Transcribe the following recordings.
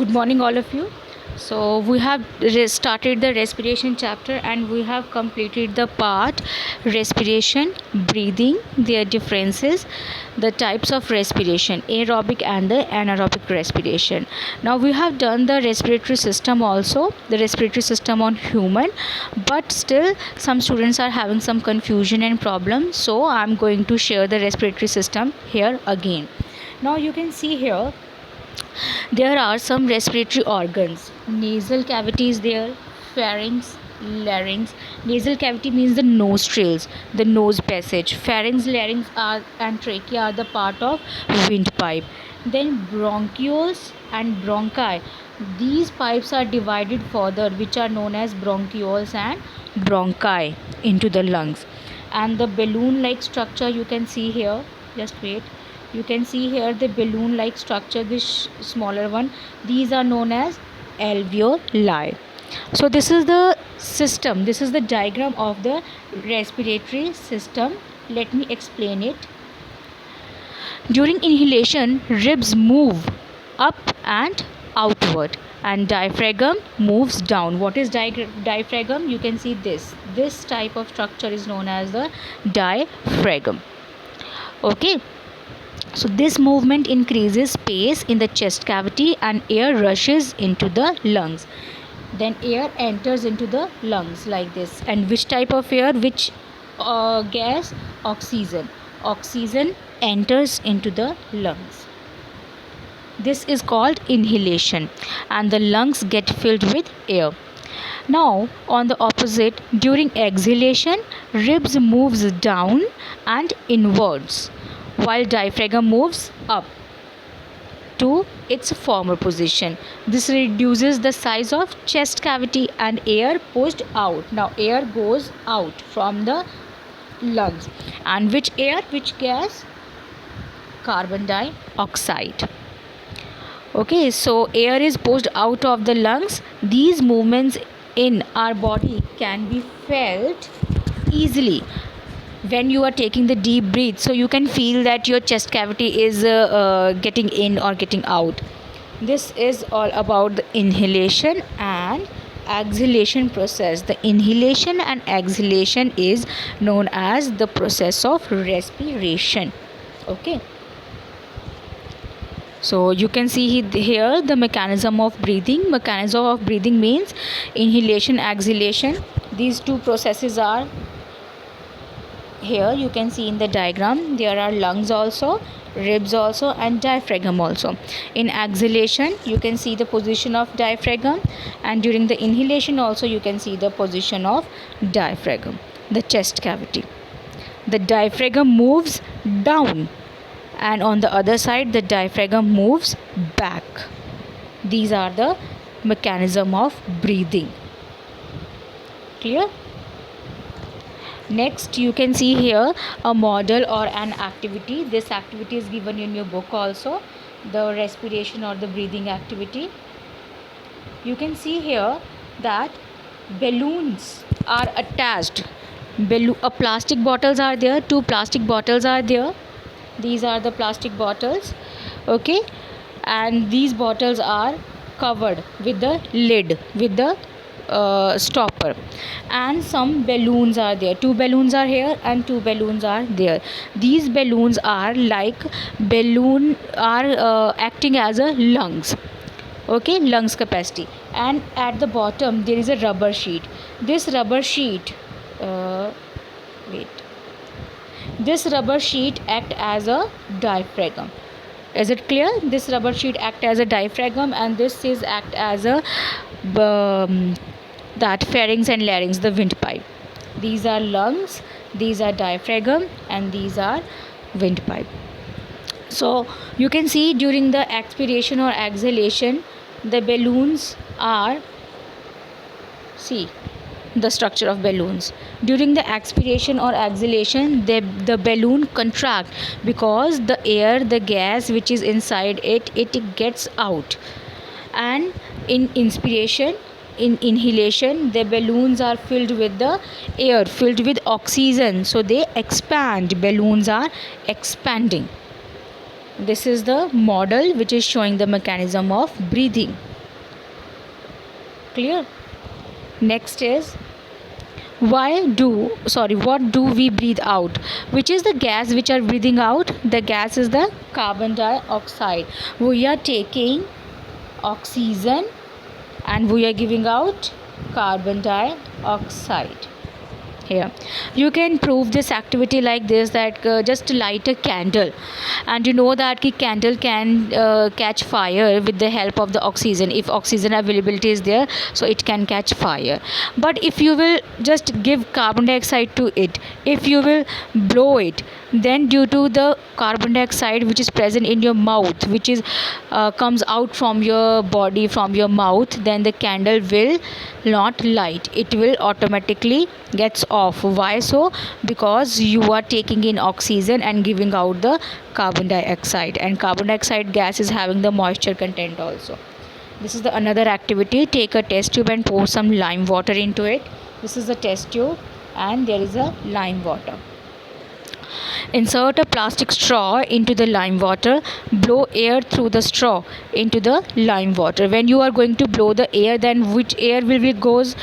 Good morning, all of you. So we have started the respiration chapter and we have completed the part respiration, breathing, their differences, the types of respiration, aerobic and the anaerobic respiration. Now we have done the respiratory system also, the respiratory system on human, but still some students are having some confusion and problems. So I'm going to share the respiratory system here again. Now you can see here there are some respiratory organs. Nasal cavity is there, pharynx, larynx. Nasal cavity means the nostrils, the nose passage. Pharynx, larynx and trachea are the part of windpipe. Then bronchioles and bronchi. These pipes are divided further, which are known as bronchioles and bronchi into the lungs. And the balloon-like structure you can see here. Just wait. You can see here the balloon like structure, this smaller one, these are known as alveoli. So this is the system, this is the diagram of the respiratory system. Let me explain it. During inhalation, ribs move up and outward and diaphragm moves down. What is diaphragm? You can see this type of structure is known as the diaphragm. Okay. So this movement increases space in the chest cavity and air rushes into the lungs. Then air enters into the lungs like this. And which type of air? Which gas? Oxygen. Oxygen enters into the lungs. This is called inhalation and the lungs get filled with air. Now on the opposite, during exhalation, ribs moves down and inwards, while diaphragm moves up to its former position. This reduces the size of chest cavity and air pushed out. Now air goes out from the lungs. And which air? Which gas? Carbon dioxide. Okay, so air is pushed out of the lungs. These movements in our body can be felt easily when you are taking the deep breath, so you can feel that your chest cavity is getting in or getting out. This is all about the inhalation and exhalation process. The inhalation and exhalation is known as the process of respiration. Okay, so you can see here the mechanism of breathing. Mechanism of breathing means inhalation, exhalation. These two processes are here. You can see in the diagram there are lungs also, ribs also, and diaphragm also. In exhalation you can see the position of diaphragm, and during the inhalation also you can see the position of diaphragm, the chest cavity. The diaphragm moves down and on the other side the diaphragm moves back. These are the mechanism of breathing. Clear? Next, you can see here a model or an activity. This activity is given in your book also, the respiration or the breathing activity. You can see here that balloons are attached. Plastic bottles are there. Two plastic bottles are there. These are the plastic bottles. Okay, and these bottles are covered with the lid, with the stopper, and some balloons are there. Two balloons are here and two balloons are there. These balloons are acting as a lungs. Okay, lungs capacity. And at the bottom there is a rubber sheet. This rubber sheet this rubber sheet act as a diaphragm. Is it clear? This rubber sheet act as a diaphragm, and this is act as a that pharynx and larynx, the windpipe. These are lungs, these are diaphragm, and these are windpipe. So you can see during the expiration or exhalation, the balloons are, see the structure of balloons. During the expiration or exhalation, the balloon contract because the air, the gas which is inside it gets out. And in inspiration, in inhalation, the balloons are filled with the air, filled with oxygen, so they expand. Balloons are expanding. This is the model which is showing the mechanism of breathing. Clear? Next is, what do we breathe out? Which is the gas which are breathing out? The gas is the carbon dioxide. We are taking oxygen and we are giving out carbon dioxide. Here you can prove this activity like this, that just light a candle, and you know that candle can catch fire with the help of the oxygen. If oxygen availability is there, so it can catch fire. But if you will just give carbon dioxide to it, if you will blow it, then due to the carbon dioxide which is present in your mouth, which is comes out from your body, from your mouth, then the candle will not light, it will automatically gets off. Why so? Because you are taking in oxygen and giving out the carbon dioxide, and carbon dioxide gas is having the moisture content also. This is the another activity. Take a test tube and pour some lime water into it. This is the test tube and there is a lime water. Insert a plastic straw into the lime water. Blow air through the straw into the lime water. When you are going to blow the air, then which air will be goes?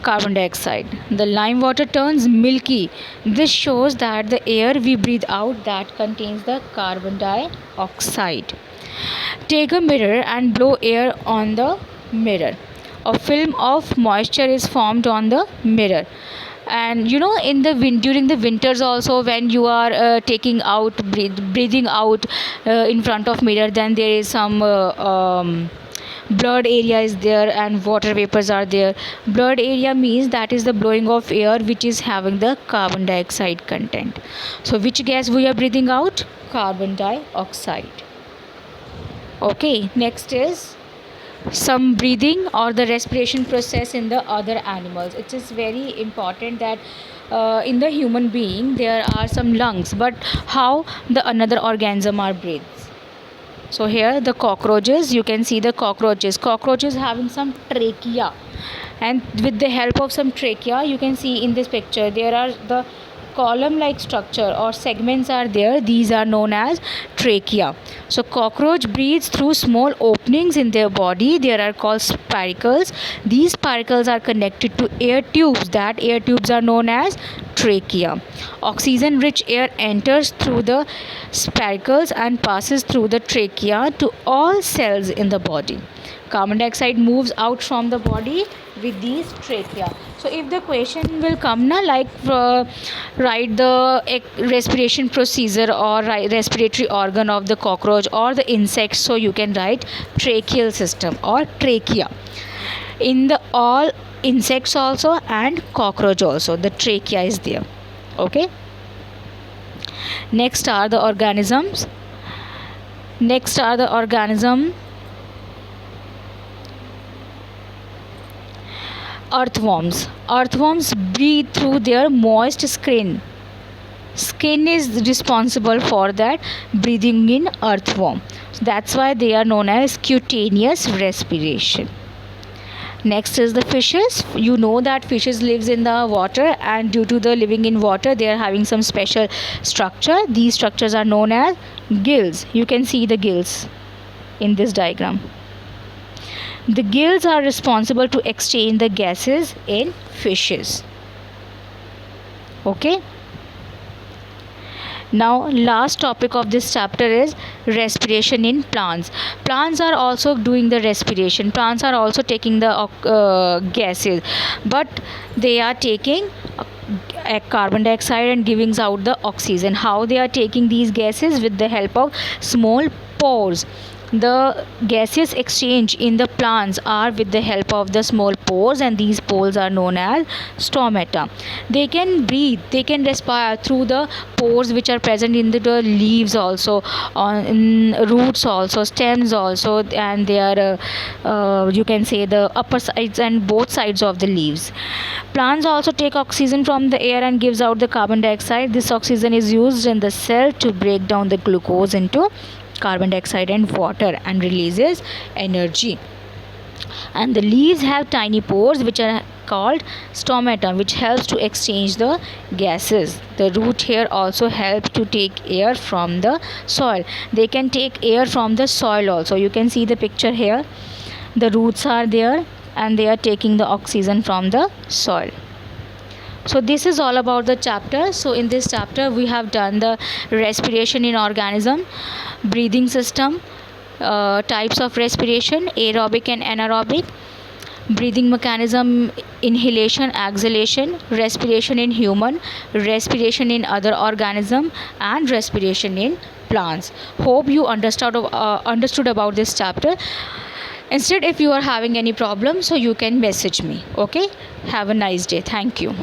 Carbon dioxide. The lime water turns milky. This shows that the air we breathe out that contains the carbon dioxide. Take a mirror and blow air on the mirror. A film of moisture is formed on the mirror. And you know, in the during the winters also, when you are taking out breathing out in front of mirror, then there is some blurred area is there and water vapors are there. Blurred area means that is the blowing of air which is having the carbon dioxide content. So which gas we are breathing out? Carbon dioxide. Okay, next is some breathing or the respiration process in the other animals. It is very important that in the human being there are some lungs, but how the another organism are breathes? So here the cockroaches, you can see the cockroaches having some trachea, and with the help of some trachea, you can see in this picture there are the column like structure or segments are there. These are known as trachea. So cockroach breathes through small openings in their body. There are called spiracles. These spiracles are connected to air tubes. That air tubes are known as trachea. Oxygen rich air enters through the spiracles and passes through the trachea to all cells in the body. Carbon dioxide moves out from the body with these trachea. So if the question will come na, like write the respiration procedure or respiratory organ of the cockroach or the insect, so you can write tracheal system or trachea. In the all insects also and cockroach also, the trachea is there. Okay. Next are the organisms. Earthworms. Earthworms breathe through their moist skin. Skin is responsible for that breathing in earthworm. So that's why they are known as cutaneous respiration. Next is the fishes. You know that fishes lives in the water, and due to the living in water, they are having some special structure. These structures are known as gills. You can see the gills in this diagram. The gills are responsible to exchange the gases in fishes. Okay. Now last topic of this chapter is respiration in plants. Plants are also doing the respiration. Plants are also taking the gases, but they are taking carbon dioxide and giving out the oxygen. How they are taking these gases? With the help of small pores. The gaseous exchange in the plants are with the help of the small pores, and these pores are known as stomata. They can breathe, they can respire through the pores which are present in the leaves also, in roots also, stems also, and they are you can say the upper sides and both sides of the leaves. Plants also take oxygen from the air and gives out the carbon dioxide. This oxygen is used in the cell to break down the glucose into carbon dioxide and water and releases energy. And the leaves have tiny pores which are called stomata, which helps to exchange the gases. The root hair also helps to take air from the soil. They can take air from the soil also. You can see the picture here. The roots are there and they are taking the oxygen from the soil. So this is all about the chapter. So in this chapter we have done the respiration in organism, breathing system, types of respiration, aerobic and anaerobic, breathing mechanism, inhalation, exhalation, respiration in human, respiration in other organism, and respiration in plants. Hope you understood about this chapter. Instead, if you are having any problem, so you can message me. Okay, have a nice day. Thank you.